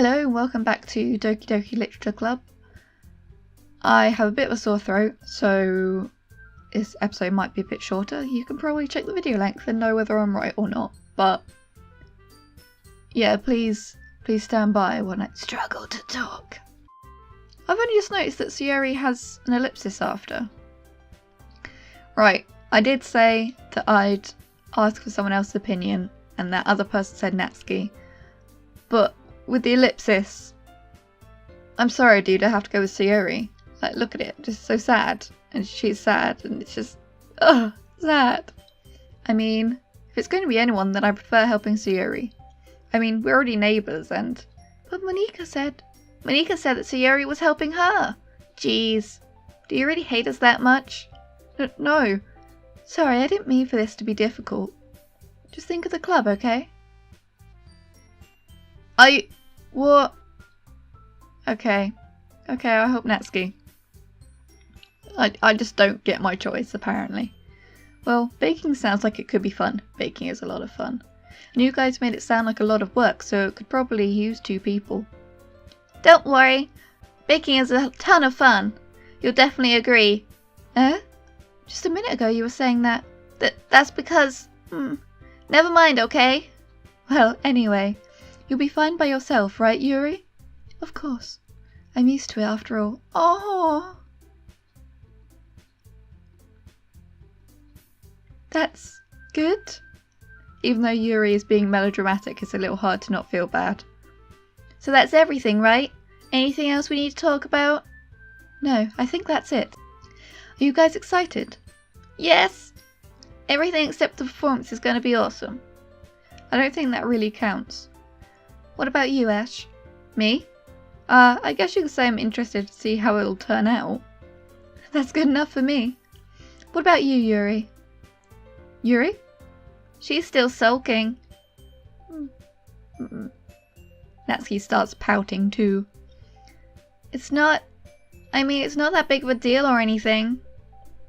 Hello and welcome back to Doki Doki Literature Club. I have a bit of a sore throat, so this episode might be a bit shorter. You can probably check the video length and know whether I'm right or not, but yeah, please stand by when I struggle to talk. I've only just noticed that Sayori has an ellipsis after. Right, I did say that I'd ask for someone else's opinion, and that other person said Natsuki, but with the ellipsis, I'm sorry dude, I have to go with Sayori. Like, look at it, just so sad. And she's sad, and it's just, sad. I mean, if it's going to be anyone, then I prefer helping Sayori. I mean, we're already neighbours, and... But Monika said that Sayori was helping her. Jeez, do you really hate us that much? No. Sorry, I didn't mean for this to be difficult. Just think of the club, okay? What? Okay, I hope Natsuki. I just don't get my choice, apparently. Well, baking sounds like it could be fun. Baking is a lot of fun. And you guys made it sound like a lot of work, so it could probably use 2 people. Don't worry. Baking is a ton of fun. You'll definitely agree. Just a minute ago you were saying that. That's because... Never mind, okay? Well, anyway. You'll be fine by yourself, right, Yuri? Of course. I'm used to it after all. Oh! That's good. Even though Yuri is being melodramatic, it's a little hard to not feel bad. So that's everything, right? Anything else we need to talk about? No, I think that's it. Are you guys excited? Yes! Everything except the performance is going to be awesome. I don't think that really counts. What about you, Ash? Me? I guess you could say I'm interested to see how it'll turn out. That's good enough for me. What about you, Yuri? Yuri? She's still sulking. Natsuki starts pouting too. It's not that big of a deal or anything.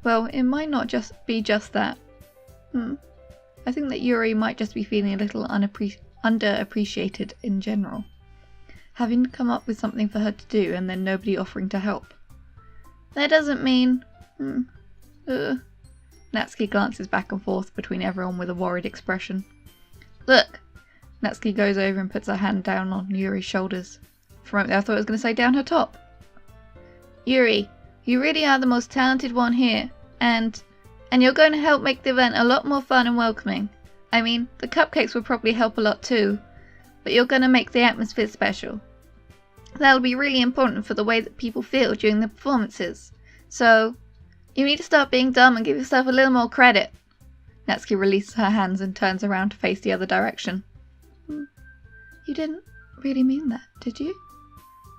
Well, it might not just be just that. I think that Yuri might just be feeling a little underappreciated in general. Having to come up with something for her to do and then nobody offering to help. That doesn't mean... Natsuki glances back and forth between everyone with a worried expression. Look! Natsuki goes over and puts her hand down on Yuri's shoulders. For a moment there I thought I was going to say down her top. Yuri, you really are the most talented one here. And you're going to help make the event a lot more fun and welcoming. I mean, the cupcakes will probably help a lot too. But you're going to make the atmosphere special. That'll be really important for the way that people feel during the performances. So, you need to stop being dumb and give yourself a little more credit. Natsuki releases her hands and turns around to face the other direction. You didn't really mean that, did you?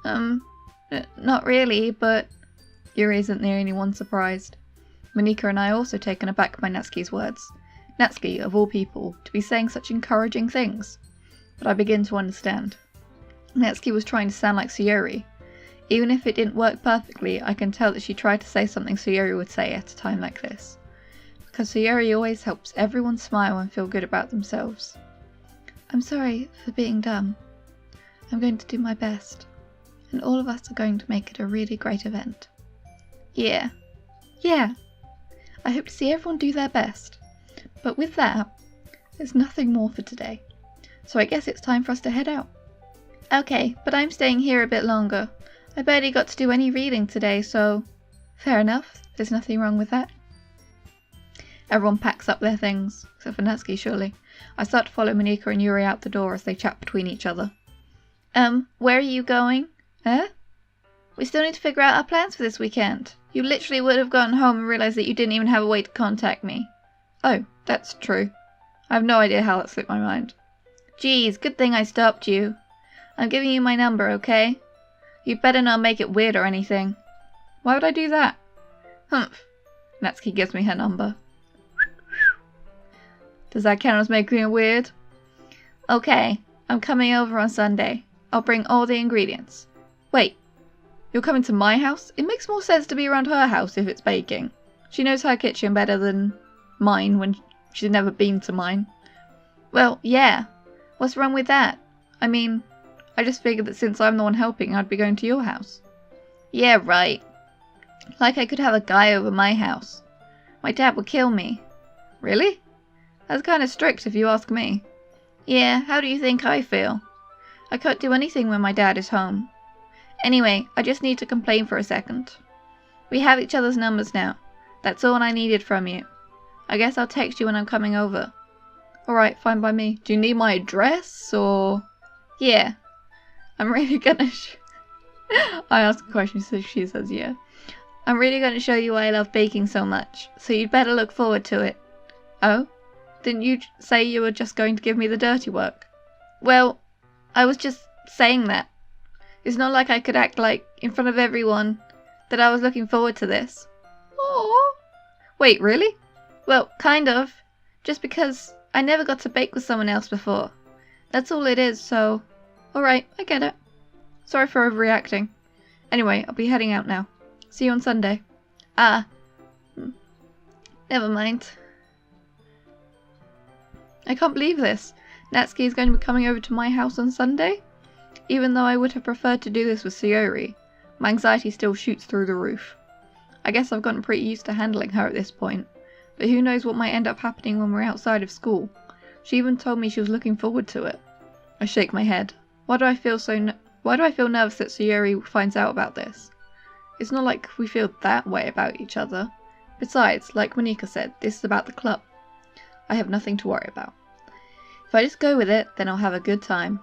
Not really, but... Yuri isn't the only one surprised. Monika and I are also taken aback by Natsuki's words. Natsuki, of all people, to be saying such encouraging things. But I begin to understand. Natsuki was trying to sound like Sayori. Even if it didn't work perfectly, I can tell that she tried to say something Sayori would say at a time like this. Because Sayori always helps everyone smile and feel good about themselves. I'm sorry for being dumb. I'm going to do my best. And all of us are going to make it a really great event. Yeah. I hope to see everyone do their best. But with that, there's nothing more for today. So I guess it's time for us to head out. Okay, but I'm staying here a bit longer. I barely got to do any reading today, so... Fair enough, there's nothing wrong with that. Everyone packs up their things, except for Natsuki, surely. I start to follow Monika and Yuri out the door as they chat between each other. Where are you going? We still need to figure out our plans for this weekend. You literally would have gotten home and realised that you didn't even have a way to contact me. Oh, that's true. I have no idea how that slipped my mind. Geez, good thing I stopped you. I'm giving you my number, okay? You'd better not make it weird or anything. Why would I do that? Humph. Natsuki gives me her number. Does that count as making it weird? Okay, I'm coming over on Sunday. I'll bring all the ingredients. Wait, you're coming to my house? It makes more sense to be around her house if it's baking. She knows her kitchen better than mine when she's never been to mine. Well, yeah. What's wrong with that? I mean, I just figured that since I'm the one helping, I'd be going to your house. Yeah, right. Like I could have a guy over my house. My dad would kill me. Really? That's kind of strict if you ask me. Yeah, how do you think I feel? I can't do anything when my dad is home. Anyway, I just need to complain for a second. We have each other's numbers now. That's all I needed from you. I guess I'll text you when I'm coming over. Alright, fine by me. Do you need my address, or...? Yeah. I'm really gonna I ask a question, so she says yeah. I'm really gonna show you why I love baking so much, so you'd better look forward to it. Oh? Didn't you say you were just going to give me the dirty work? Well, I was just saying that. It's not like I could act like, in front of everyone, that I was looking forward to this. Aww. Wait, really? Well, kind of. Just because I never got to bake with someone else before. That's all it is, so... Alright, I get it. Sorry for overreacting. Anyway, I'll be heading out now. See you on Sunday. Ah. Never mind. I can't believe this. Natsuki is going to be coming over to my house on Sunday? Even though I would have preferred to do this with Sayori, my anxiety still shoots through the roof. I guess I've gotten pretty used to handling her at this point, but who knows what might end up happening when we're outside of school. She even told me she was looking forward to it. I shake my head. Why do I feel nervous that Sayori finds out about this? It's not like we feel that way about each other. Besides, like Monika said, this is about the club. I have nothing to worry about. If I just go with it, then I'll have a good time.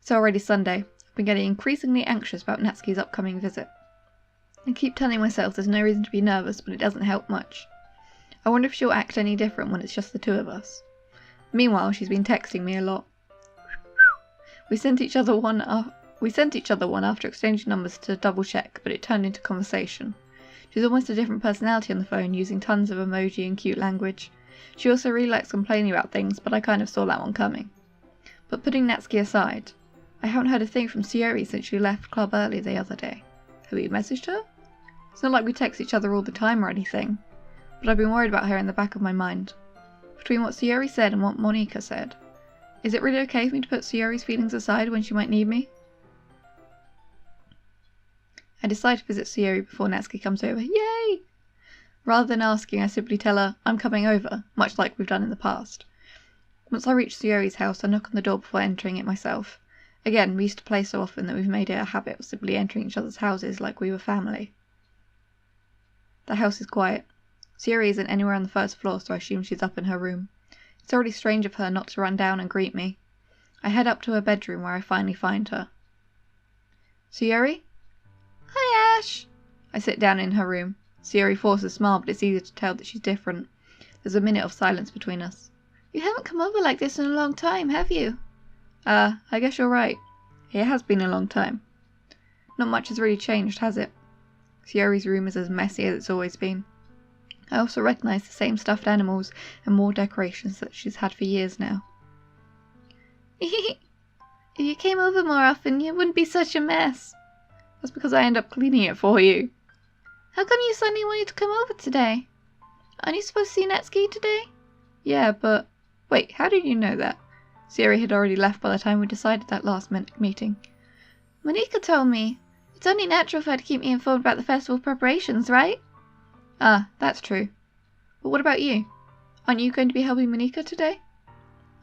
It's already Sunday. I've been getting increasingly anxious about Natsuki's upcoming visit. I keep telling myself there's no reason to be nervous, but it doesn't help much. I wonder if she'll act any different when it's just the two of us. Meanwhile, she's been texting me a lot. We sent each other one after exchanging numbers to double check, but it turned into conversation. She's almost a different personality on the phone, using tons of emoji and cute language. She also really likes complaining about things, but I kind of saw that one coming. But putting Natsuki aside, I haven't heard a thing from Sayori since she left club early the other day. Have you messaged her? It's not like we text each other all the time or anything, but I've been worried about her in the back of my mind. Between what Sayori said and what Monika said, is it really okay for me to put Sayori's feelings aside when she might need me? I decide to visit Sayori before Natsuki comes over. Yay! Rather than asking, I simply tell her I'm coming over, much like we've done in the past. Once I reach Sayori's house, I knock on the door before entering it myself. Again, we used to play so often that we've made it a habit of simply entering each other's houses like we were family. The house is quiet. Sayori isn't anywhere on the first floor, so I assume she's up in her room. It's already strange of her not to run down and greet me. I head up to her bedroom where I finally find her. Sayori? Hi, Ash! I sit down in her room. Sayori forces a smile, but it's easy to tell that she's different. There's a minute of silence between us. You haven't come over like this in a long time, have you? I guess you're right. It has been a long time. Not much has really changed, has it? Sayori's room is as messy as it's always been. I also recognise the same stuffed animals and more decorations that she's had for years now. If you came over more often, you wouldn't be such a mess. That's because I end up cleaning it for you. How come you suddenly wanted to come over today? Aren't you supposed to see Natsuki today? Yeah, but... Wait, how did you know that? Sayori had already left by the time we decided that last-minute meeting. Monika told me. It's only natural for her to keep me informed about the festival preparations, right? Ah, that's true. But what about you? Aren't you going to be helping Monika today?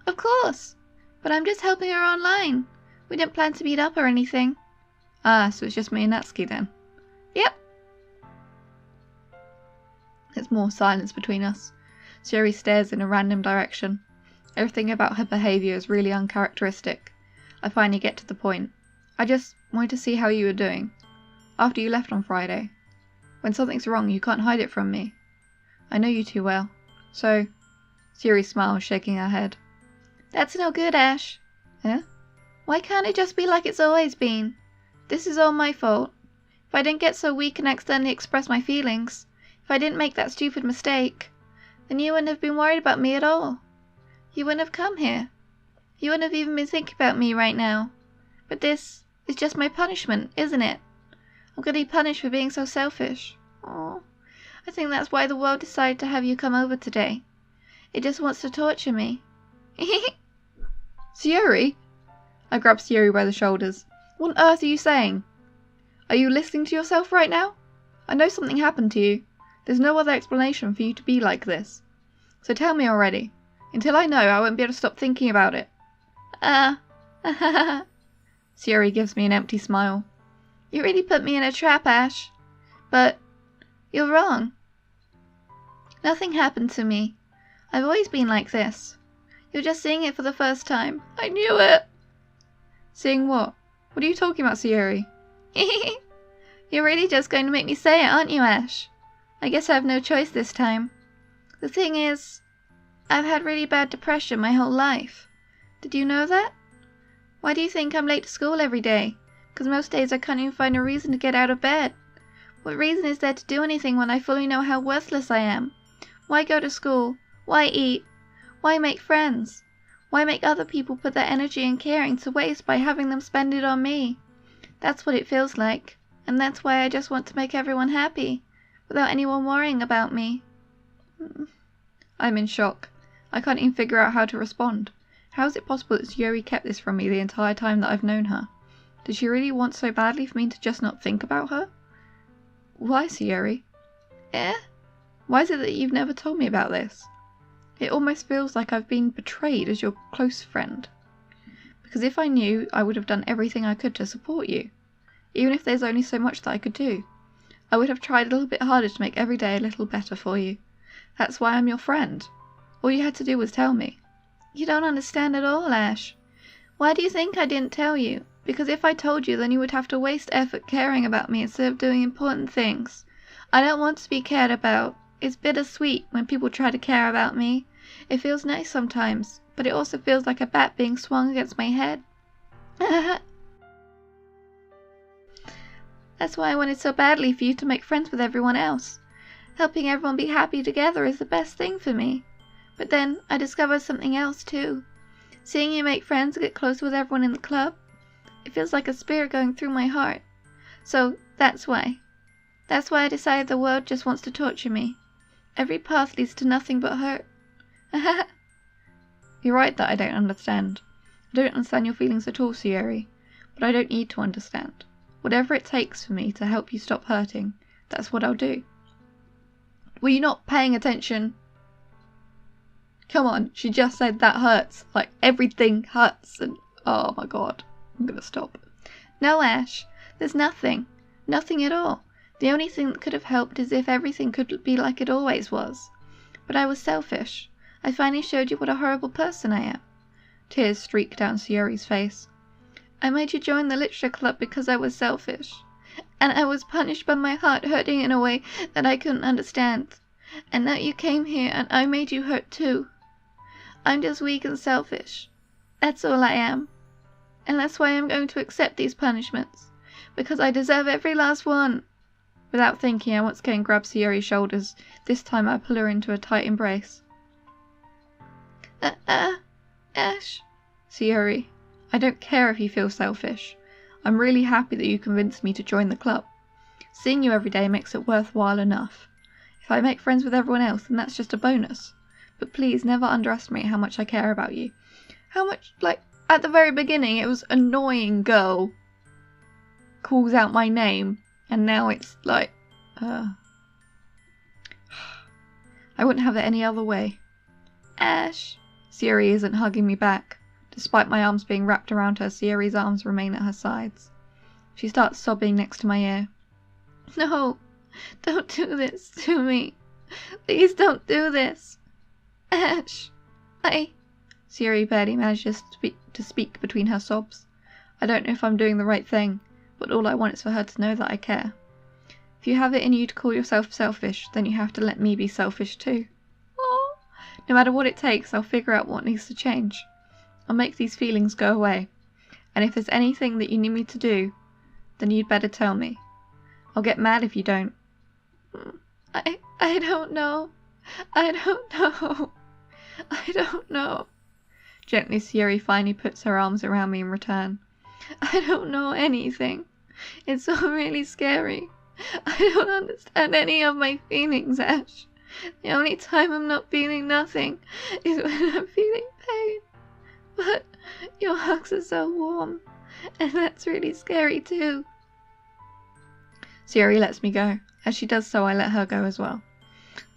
Of course. But I'm just helping her online. We didn't plan to meet up or anything. Ah, so it's just me and Natsuki then? Yep. There's more silence between us. Sayori stares in a random direction. Everything about her behaviour is really uncharacteristic. I finally get to the point. I just wanted to see how you were doing. After you left on Friday. When something's wrong, you can't hide it from me. I know you too well. So... Sayori smiles, shaking her head. That's no good, Ash. Eh? Why can't it just be like it's always been? This is all my fault. If I didn't get so weak and accidentally express my feelings, if I didn't make that stupid mistake, then you wouldn't have been worried about me at all. You wouldn't have come here. You wouldn't have even been thinking about me right now. But this is just my punishment, isn't it? I'm going to be punished for being so selfish. Oh, I think that's why the world decided to have you come over today. It just wants to torture me. Sayori? I grabbed Sayori by the shoulders. What on earth are you saying? Are you listening to yourself right now? I know something happened to you. There's no other explanation for you to be like this. So tell me already. Until I know, I won't be able to stop thinking about it. Sayori gives me an empty smile. You really put me in a trap, Ash. But you're wrong. Nothing happened to me. I've always been like this. You're just seeing it for the first time. I knew it! Seeing what? What are you talking about, Sayori? You're really just going to make me say it, aren't you, Ash? I guess I have no choice this time. The thing is, I've had really bad depression my whole life. Did you know that? Why do you think I'm late to school every day? Because most days I can't even find a reason to get out of bed. What reason is there to do anything when I fully know how worthless I am? Why go to school? Why eat? Why make friends? Why make other people put their energy and caring to waste by having them spend it on me? That's what it feels like, and that's why I just want to make everyone happy, without anyone worrying about me. I'm in shock. I can't even figure out how to respond. How is it possible that Sayori kept this from me the entire time that I've known her? Did she really want so badly for me to just not think about her? Why, Sayori? Why is it that you've never told me about this? It almost feels like I've been betrayed as your close friend. Because if I knew, I would have done everything I could to support you. Even if there's only so much that I could do. I would have tried a little bit harder to make every day a little better for you. That's why I'm your friend. All you had to do was tell me. You don't understand at all, Ash. Why do you think I didn't tell you? Because if I told you, then you would have to waste effort caring about me instead of doing important things. I don't want to be cared about. It's bittersweet when people try to care about me. It feels nice sometimes, but it also feels like a bat being swung against my head. That's why I wanted so badly for you to make friends with everyone else. Helping everyone be happy together is the best thing for me. But then I discovered something else too. Seeing you make friends and get close with everyone in the club, it feels like a spear going through my heart. So that's why. That's why I decided the world just wants to torture me. Every path leads to nothing but hurt. You're right that I don't understand. I don't understand your feelings at all, Sayori. But I don't need to understand. Whatever it takes for me to help you stop hurting, that's what I'll do. Were you not paying attention? Come on, she just said that hurts. Like, everything hurts and... oh my god. I'm gonna stop. No, Ash. There's nothing. Nothing at all. The only thing that could have helped is if everything could be like it always was. But I was selfish. I finally showed you what a horrible person I am. Tears streaked down Sayori's face. I made you join the literature club because I was selfish. And I was punished by my heart hurting in a way that I couldn't understand. And now you came here and I made you hurt too. I'm just weak and selfish. That's all I am. And that's why I'm going to accept these punishments. Because I deserve every last one. Without thinking, I once again grabbed Sayori's shoulders. This time I pull her into a tight embrace. Ash. Sayori, I don't care if you feel selfish. I'm really happy that you convinced me to join the club. Seeing you every day makes it worthwhile enough. If I make friends with everyone else, then that's just a bonus. But please never underestimate how much I care about you. How much, like, at the very beginning it was annoying girl calls out my name, and now it's like, I wouldn't have it any other way. Ash. Sayori isn't hugging me back. Despite my arms being wrapped around her, Sayori's arms remain at her sides. She starts sobbing next to my ear. No, don't do this to me. Please don't do this. Ash, Sayori barely manages to speak between her sobs. I don't know if I'm doing the right thing, but all I want is for her to know that I care. If you have it in you to call yourself selfish, then you have to let me be selfish too. Oh, no matter what it takes, I'll figure out what needs to change. I'll make these feelings go away. And if there's anything that you need me to do, then you'd better tell me. I'll get mad if you don't. I don't know. I don't know. I don't know. Gently, Sayori finally puts her arms around me in return. I don't know anything. It's all really scary. I don't understand any of my feelings, Ash. The only time I'm not feeling nothing is when I'm feeling pain. But Your hugs are so warm. And that's really scary too. Sayori lets me go. As she does so, I let her go as well.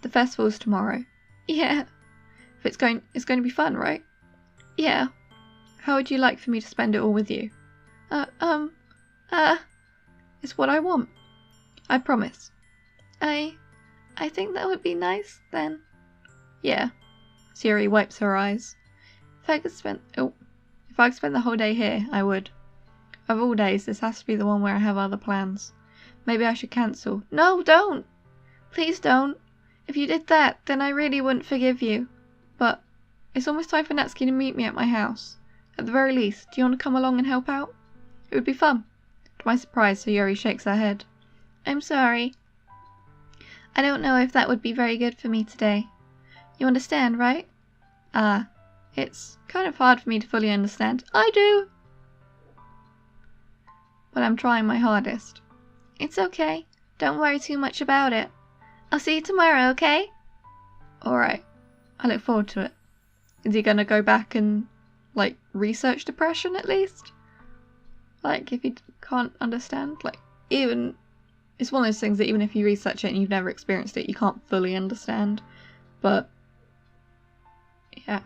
The festival's tomorrow. Yeah. If it's going to be fun, right? Yeah. How would you like for me to spend it all with you? It's what I want. I promise. I think that would be nice, then. Yeah. Sayori wipes her eyes. If I could spend the whole day here, I would. Of all days, this has to be the one where I have other plans. Maybe I should cancel. No, don't! Please don't. If you did that, then I really wouldn't forgive you. But it's almost time for Natsuki to meet me at my house. At the very least, do you want to come along and help out? It would be fun. To my surprise, Sayori shakes her head. I'm sorry. I don't know if that would be very good for me today. You understand, right? It's kind of hard for me to fully understand. I do! But I'm trying my hardest. It's okay. Don't worry too much about it. I'll see you tomorrow, okay? Alright. I look forward to it. Is he gonna go back and, like, research depression at least? Like, if he can't understand? Like, even... It's one of those things that even if you research it and you've never experienced it, you can't fully understand. But... yeah.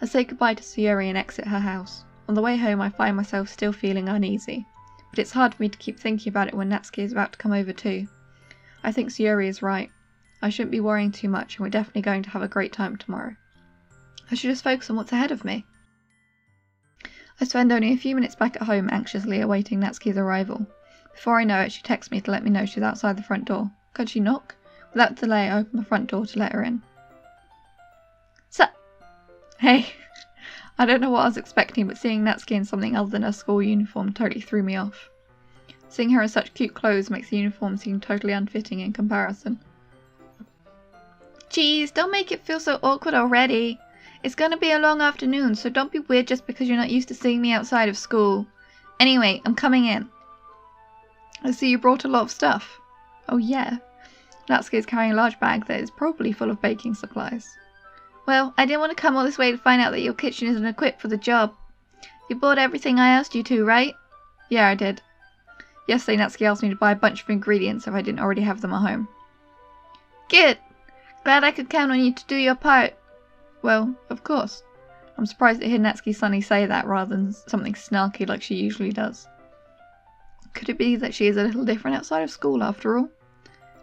I say goodbye to Sayori and exit her house. On the way home, I find myself still feeling uneasy. But it's hard for me to keep thinking about it when Natsuki is about to come over too. I think Sayori is right. I shouldn't be worrying too much, and we're definitely going to have a great time tomorrow. I should just focus on what's ahead of me. I spend only a few minutes back at home anxiously awaiting Natsuki's arrival. Before I know it, she texts me to let me know she's outside the front door. Could she knock? Without delay, I open the front door to let her in. Hey. I don't know what I was expecting, but seeing Natsuki in something other than her school uniform totally threw me off. Seeing her in such cute clothes makes the uniform seem totally unfitting in comparison. Jeez, don't make it feel so awkward already. It's gonna be a long afternoon, so don't be weird just because you're not used to seeing me outside of school. Anyway, I'm coming in. I see you brought a lot of stuff. Oh yeah. Natsuki is carrying a large bag that is probably full of baking supplies. Well, I didn't want to come all this way to find out that your kitchen isn't equipped for the job. You bought everything I asked you to, right? Yeah, I did. Yesterday, Natsuki asked me to buy a bunch of ingredients if I didn't already have them at home. Good! Glad I could count on you to do your part. Well, of course. I'm surprised to hear Natsuki Sunny say that rather than something snarky like she usually does. Could it be that she is a little different outside of school after all?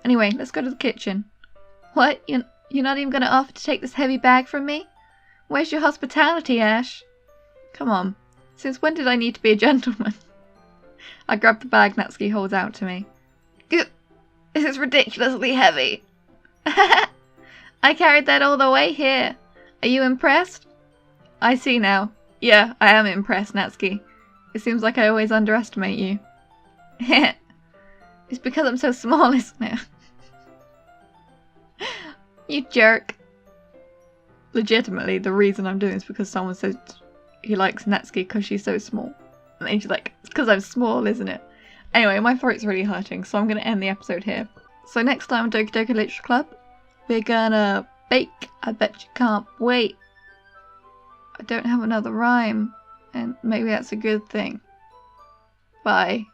Anyway, let's go to the kitchen. What? You're not even going to offer to take this heavy bag from me? Where's your hospitality, Ash? Come on. Since when did I need to be a gentleman? I grab the bag Natsuki holds out to me. This is ridiculously heavy. I carried that all the way here. Are you impressed? I see now. Yeah, I am impressed, Natsuki. It seems like I always underestimate you. It's because I'm so small, isn't it? You jerk. Legitimately, the reason I'm doing this is because someone said he likes Natsuki because she's so small. And then she's like, it's because I'm small, isn't it? Anyway, my throat's really hurting, so I'm going to end the episode here. So next time on Doki Doki Literature Club, we're gonna bake. I bet you can't wait. I don't have another rhyme, and maybe that's a good thing. Bye.